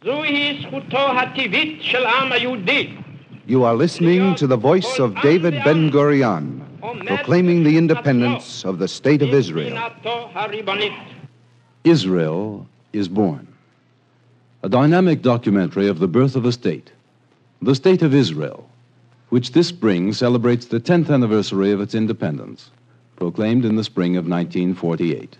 You are listening to the voice of David Ben-Gurion, proclaiming the independence of the State of Israel. Israel is Born. A dynamic documentary of the birth of a state, the State of Israel, which this spring celebrates the 10th anniversary of its independence, proclaimed in the spring of 1948.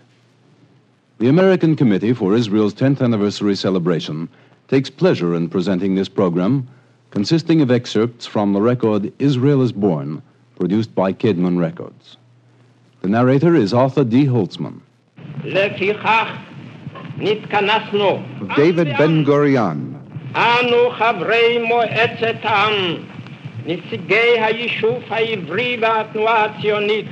The American Committee for Israel's 10th anniversary celebration takes pleasure in presenting this program, consisting of excerpts from the record Israel is Born, produced by Kedman Records. The narrator is Arthur D. Holtzman. Of David Ben-Gurion. אנו חברי מועצת העם, נציגי היישוב העברי והתנועה הציונית,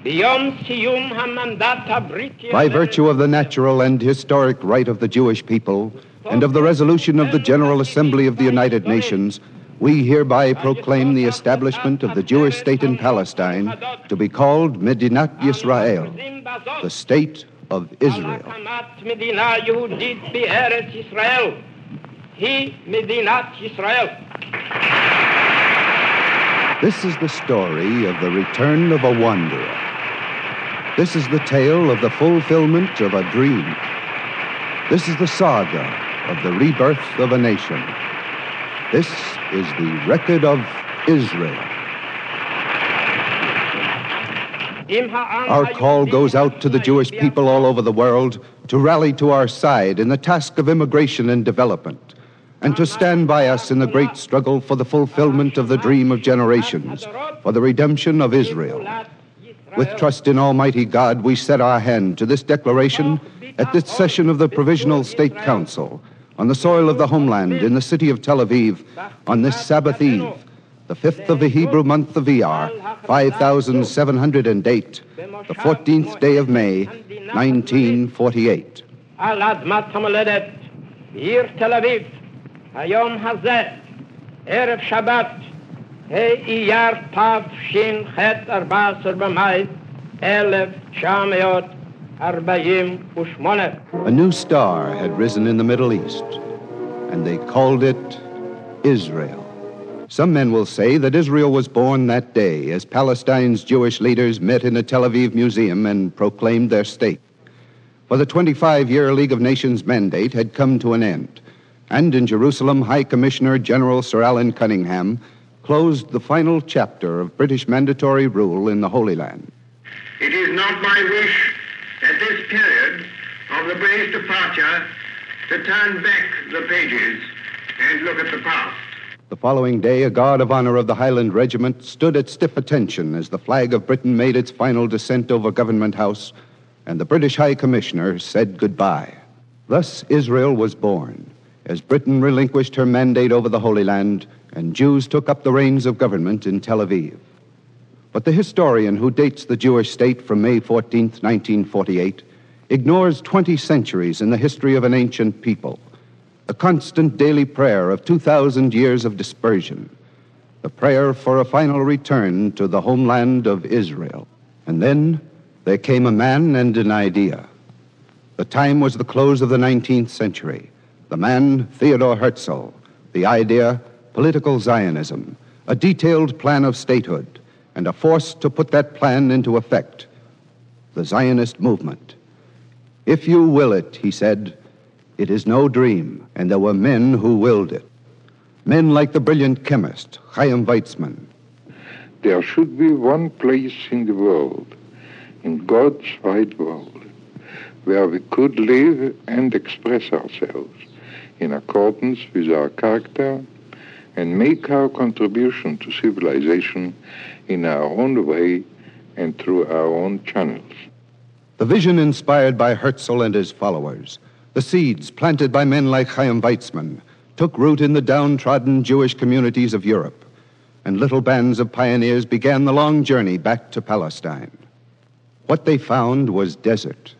ביום סיום המנדט הבריטי... By virtue of the natural and historic right of the Jewish people and of the resolution of the General Assembly of the United Nations, we hereby proclaim the establishment of the Jewish state in Palestine to be called Medinat Yisrael, the State of Israel. This is the story of the return of a wanderer. This is the tale of the fulfillment of a dream. This is the saga of the rebirth of a nation. This is the record of Israel. Our call goes out to the Jewish people all over the world to rally to our side in the task of immigration and development, and to stand by us in the great struggle for the fulfillment of the dream of generations, for the redemption of Israel. With trust in Almighty God, we set our hand to this declaration at this session of the Provisional State Council on the soil of the homeland in the city of Tel Aviv on this Sabbath Eve, the 5th of the Hebrew month of Iyar, 5708, the 14th day of May, 1948. היום הזה, ערב שבת, אייר תש"ח 14 במאי 1948. A new star had risen in the Middle East, and they called it Israel. Some men will say that Israel was born that day as Palestine's Jewish leaders met in a Tel Aviv museum and proclaimed their state. For the 25-year League of Nations mandate had come to an end, and in Jerusalem, High Commissioner General Sir Alan Cunningham closed the final chapter of British mandatory rule in the Holy Land. It is not my wish at this period of the British departure to turn back the pages and look at the past. The following day, a guard of honor of the Highland Regiment stood at stiff attention as the flag of Britain made its final descent over Government House, and the British High Commissioner said goodbye. Thus Israel was born, as Britain relinquished her mandate over the Holy Land and Jews took up the reins of government in Tel Aviv. But the historian who dates the Jewish state from May 14th, 1948, ignores 20 centuries in the history of an ancient people, the constant daily prayer of 2,000 years of dispersion, the prayer for a final return to the homeland of Israel. And then there came a man and an idea. The time was the close of the 19th century. The man, Theodor Herzl. The idea, political Zionism, a detailed plan of statehood, and a force to put that plan into effect, the Zionist movement. If you will it, he said, it is no dream, and there were men who willed it. Men like the brilliant chemist, Chaim Weizmann. There should be one place in the world, in God's wide world, where we could live and express ourselves in accordance with our character and make our contribution to civilization in our own way and through our own channels. The vision inspired by Herzl and his followers, the seeds planted by men like Chaim Weizmann, took root in the downtrodden Jewish communities of Europe, and little bands of pioneers began the long journey back to Palestine. What they found was desert.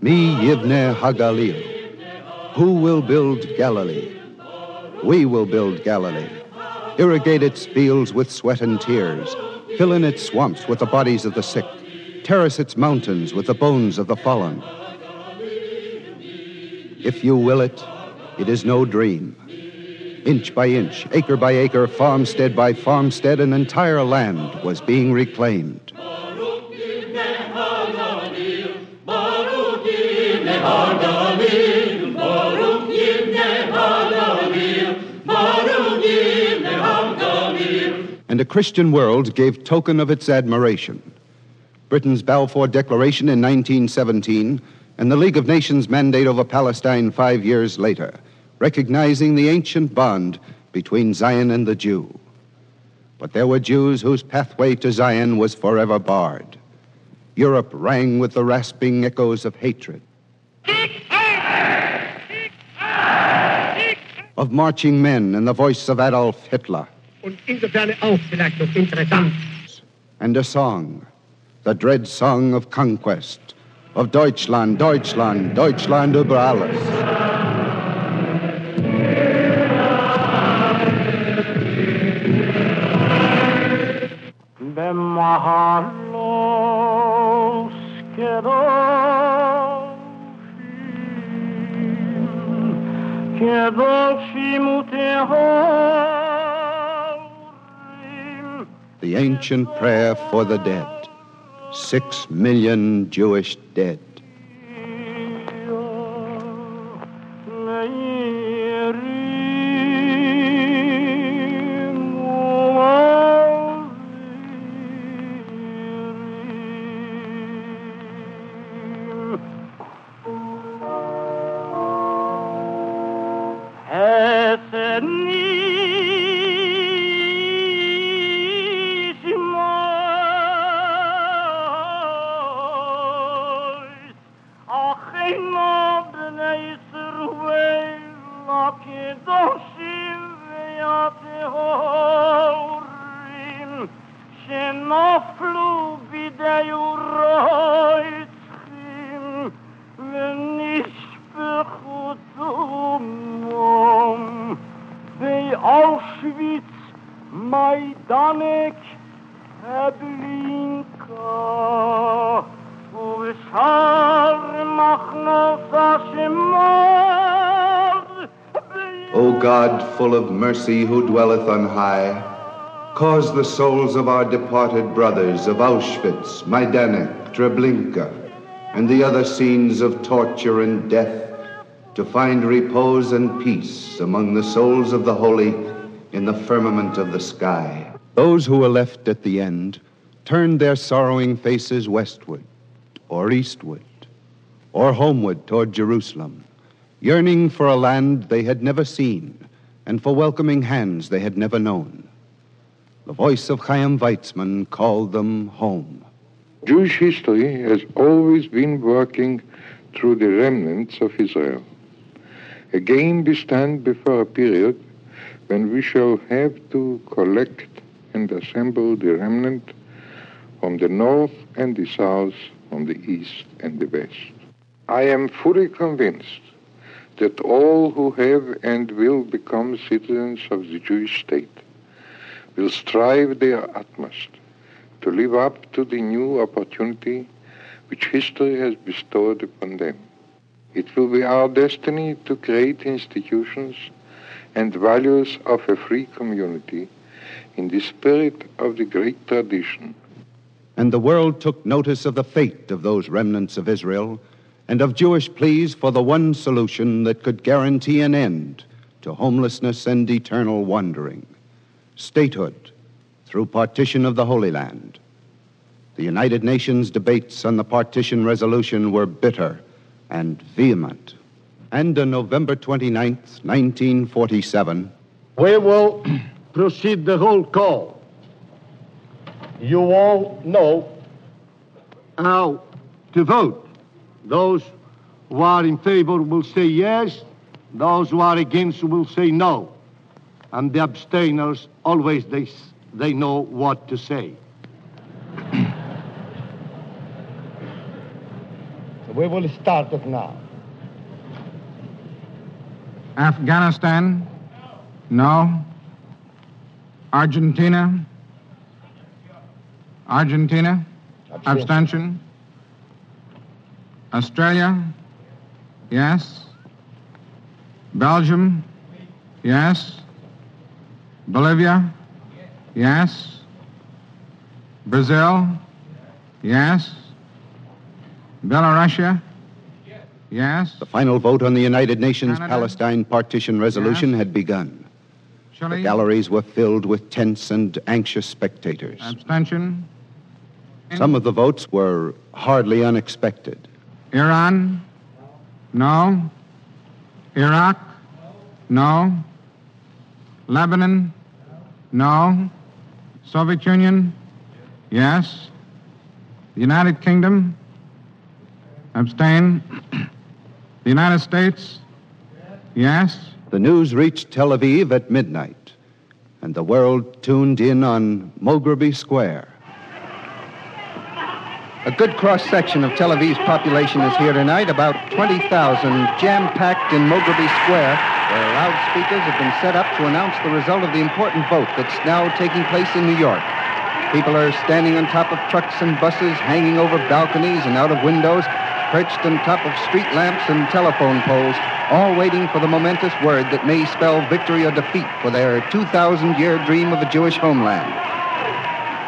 Mi Yivneh HaGalil. Who will build Galilee? We will build Galilee, irrigate its fields with sweat and tears, fill in its swamps with the bodies of the sick, terrace its mountains with the bones of the fallen. If you will it, it is no dream. Inch by inch, acre by acre, farmstead by farmstead, an entire land was being reclaimed. And a Christian world gave token of its admiration. Britain's Balfour Declaration in 1917 and the League of Nations mandate over Palestine 5 years later, recognizing the ancient bond between Zion and the Jew. But there were Jews whose pathway to Zion was forever barred. Europe rang with the rasping echoes of hatred, of marching men and the voice of Adolf Hitler. Und insofern auch vielleicht noch interessant. And a song, the dread song of conquest, of Deutschland, Deutschland, Deutschland über alles. The ancient prayer for the dead. 6 million Jewish dead. O God, full of mercy, who dwelleth on high, cause the souls of our departed brothers of Auschwitz, Majdanek, Treblinka, and the other scenes of torture and death to find repose and peace among the souls of the holy in the firmament of the sky. Those who were left at the end turned their sorrowing faces westward, or eastward, or homeward toward Jerusalem, yearning for a land they had never seen and for welcoming hands they had never known. The voice of Chaim Weizmann called them home. Jewish history has always been working through the remnants of Israel. Again, we stand before a period when we shall have to collect and assemble the remnant from the north and the south, from the east and the west. I am fully convinced that all who have and will become citizens of the Jewish state will strive their utmost to live up to the new opportunity which history has bestowed upon them. It will be our destiny to create institutions and values of a free community in the spirit of the great tradition. And the world took notice of the fate of those remnants of Israel and of Jewish pleas for the one solution that could guarantee an end to homelessness and eternal wandering: statehood through partition of the Holy Land. The United Nations debates on the partition resolution were bitter and vehement. And on November 29th, 1947, We will proceed the roll call. You all know how to vote. Those who are in favor will say yes. Those who are against will say no. And the abstainers, always they know what to say. We will start it now. Afghanistan, No. Argentina? Argentina? Abstention. Australia? Yes. Belgium? Yes. Bolivia? Yes. Brazil? Yes. Belarusia? Yes. The final vote on the United Nations Canada? Palestine Partition Resolution Yes. had begun. The Chile? galleries were filled with tense and anxious spectators. Abstention. Some of the votes were hardly unexpected. Iran? No. Iraq? No. Lebanon? No. Soviet Union? Yes. The United Kingdom? Abstain. The United States? Yes. The news reached Tel Aviv at midnight, and the world tuned in on Mograby Square. A good cross-section of Tel Aviv's population is here tonight, about 20,000, jam-packed in Mograby Square, where loudspeakers have been set up to announce the result of the important vote that's now taking place in New York. People are standing on top of trucks and buses, hanging over balconies and out of windows, perched on top of street lamps and telephone poles, all waiting for the momentous word that may spell victory or defeat for their 2,000-year dream of a Jewish homeland.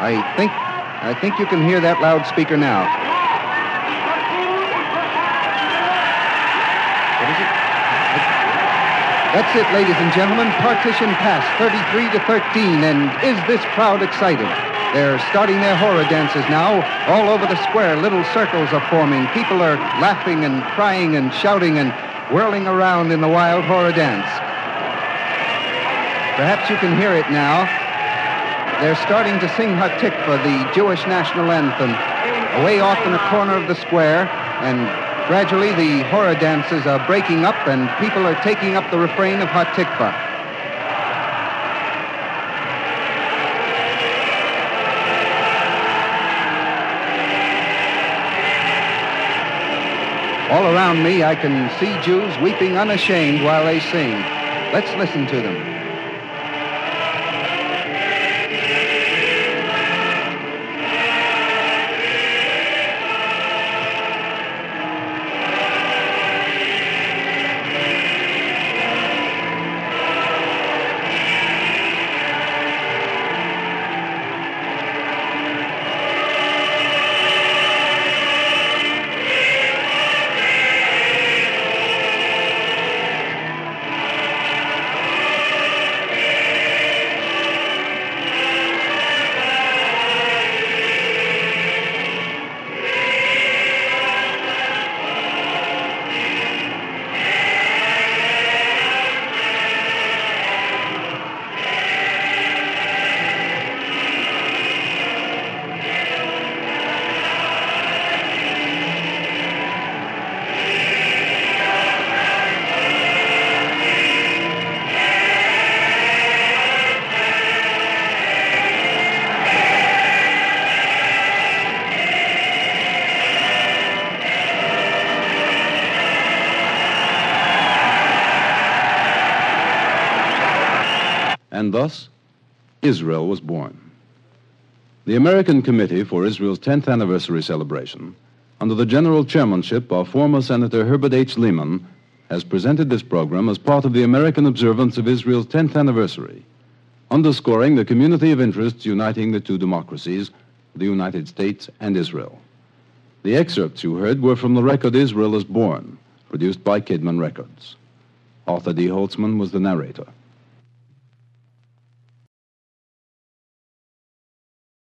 I think you can hear that loudspeaker now. What is it? That's it, ladies and gentlemen. Partition passed 33-13, and is this crowd excited? They're starting their horror dances now. All over the square, little circles are forming. People are laughing and crying and shouting and whirling around in the wild horror dance. Perhaps you can hear it now. They're starting to sing Hatikva, the Jewish national anthem, away off in a corner of the square, and gradually the horror dances are breaking up and people are taking up the refrain of Hatikva. All around me, I can see Jews weeping unashamed while they sing. Let's listen to them. And thus, Israel was born. The American Committee for Israel's 10th anniversary celebration, under the general chairmanship of former Senator Herbert H. Lehman, has presented this program as part of the American observance of Israel's 10th anniversary, underscoring the community of interests uniting the two democracies, the United States and Israel. The excerpts you heard were from the record Israel is Born, produced by Kidman Records. Arthur D. Holtzman was the narrator.